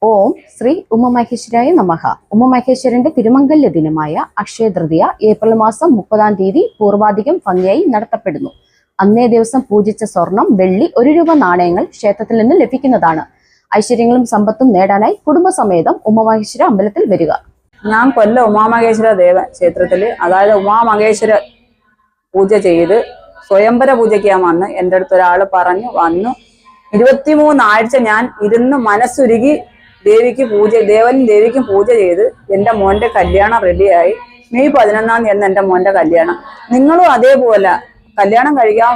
ഓം ശ്രീ ഉമാമഹേശ്വരായ നമഃ. ഉമാമഹേശ്വരന്റെ തിരുമംഗല്യ ദിനമായ അക്ഷയ തൃതീയ ഏപ്രിൽ മാസം 30-ാം തീയതി പൂർവാധികം ഭംഗിയായി നടത്തപ്പെടുന്നു. അന്നേ ദിവസം പൂജിച്ച സ്വർണം, വെള്ളി, 1 രൂപ നാണയങ്ങൾ ക്ഷേത്രത്തിൽ നിന്ന് ലഭിക്കുന്നതാണ്. ഐശ്വര്യങ്ങളും സമ്പത്തും നേടാനായി കുടുംബസമേതം ഉമാമഹേശ്വര അമ്പലത്തിൽ വരിക. ഞാൻ കൊല്ലം ഉമാമഹേശ്വര ദേവ ക്ഷേത്രത്തിൽ, അതായത് ഉമാമഹേശ്വര പൂജ ചെയ്ത് സ്വയംവര പൂജയ്ക്ക് വന്ന് എൻ്റെ അടുത്ത് ഒരാൾ പറഞ്ഞു വന്നു. 23 ആഴ്ച ഞാൻ ഇരുന്ന് മനസ്സുരുകി ദേവനും ദേവിക്കും പൂജ ചെയ്ത് എൻ്റെ മോന്റെ കല്യാണം റെഡിയായി. മെയ് 11-ാം തീയതി എൻ്റെ മോന്റെ കല്യാണം. നിങ്ങളും അതേപോലെ കല്യാണം കഴിക്കാൻ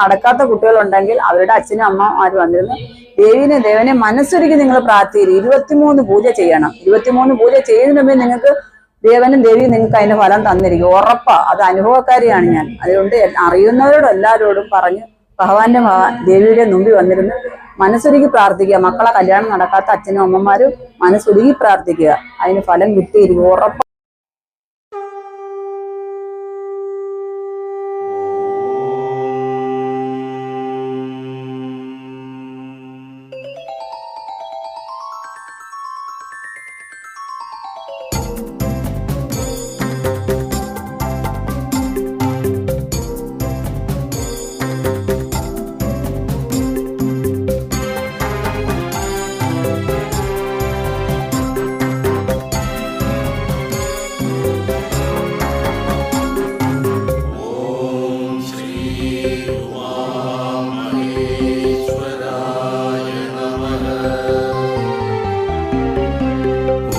നടക്കാത്ത കുട്ടികളുണ്ടെങ്കിൽ അവരുടെ അച്ഛനും അമ്മമാരും വന്നിരുന്നു ദേവനെ മനസ്സൊരുക്കി നിങ്ങൾ പ്രാർത്ഥിക്കുക. 23 പൂജ ചെയ്യണം. 23 പൂജ ചെയ്യുന്നതിന് നിങ്ങൾക്ക് ദേവനും ദേവിയും നിങ്ങൾക്ക് അതിന്റെ ഫലം തന്നിരിക്കും, ഉറപ്പാ. അത് അനുഭവക്കാരിയാണ് ഞാൻ. അതുകൊണ്ട് അറിയുന്നവരോടും എല്ലാവരോടും പറഞ്ഞു ദേവിയുടെ മുമ്പിൽ വന്നിരുന്ന് മനസ്സൊരുക്കി പ്രാർത്ഥിക്കുക. മക്കളെ കല്യാണം നടക്കാത്ത അച്ഛനും അമ്മമാരും മനസ്സൊരുക്കി പ്രാർത്ഥിക്കുക. അതിന് ഫലം കിട്ടിയിരിക്കും, ഉറപ്പാ.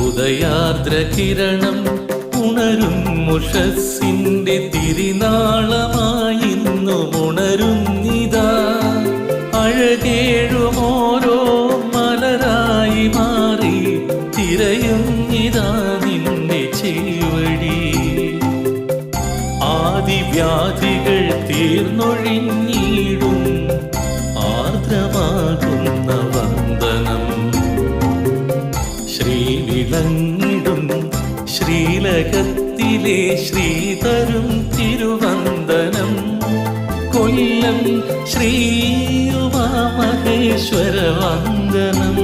ഉദയാർദ്രകിരണം ഉണരും മുഷസ്സിന്റെ തിരിനാളമായിന്നു ഉണരുന്നിതാ. അഴകേഴും ഓരോ മലരായി മാറി തിരയുന്നിതാ നിന്റെ ചേവടി. ആദിവ്യാധികൾ തീർന്നൊഴിഞ്ഞിടും ആർദ്രമാകുന്ന വന്ദനം. ശ്രീവിളങ്ങിടും ശ്രീലകത്തിലെ ശ്രീതരും തിരുവന്ദനം. കൊല്ലം ശ്രീ ഉമാമഹേശ്വര വന്ദനം.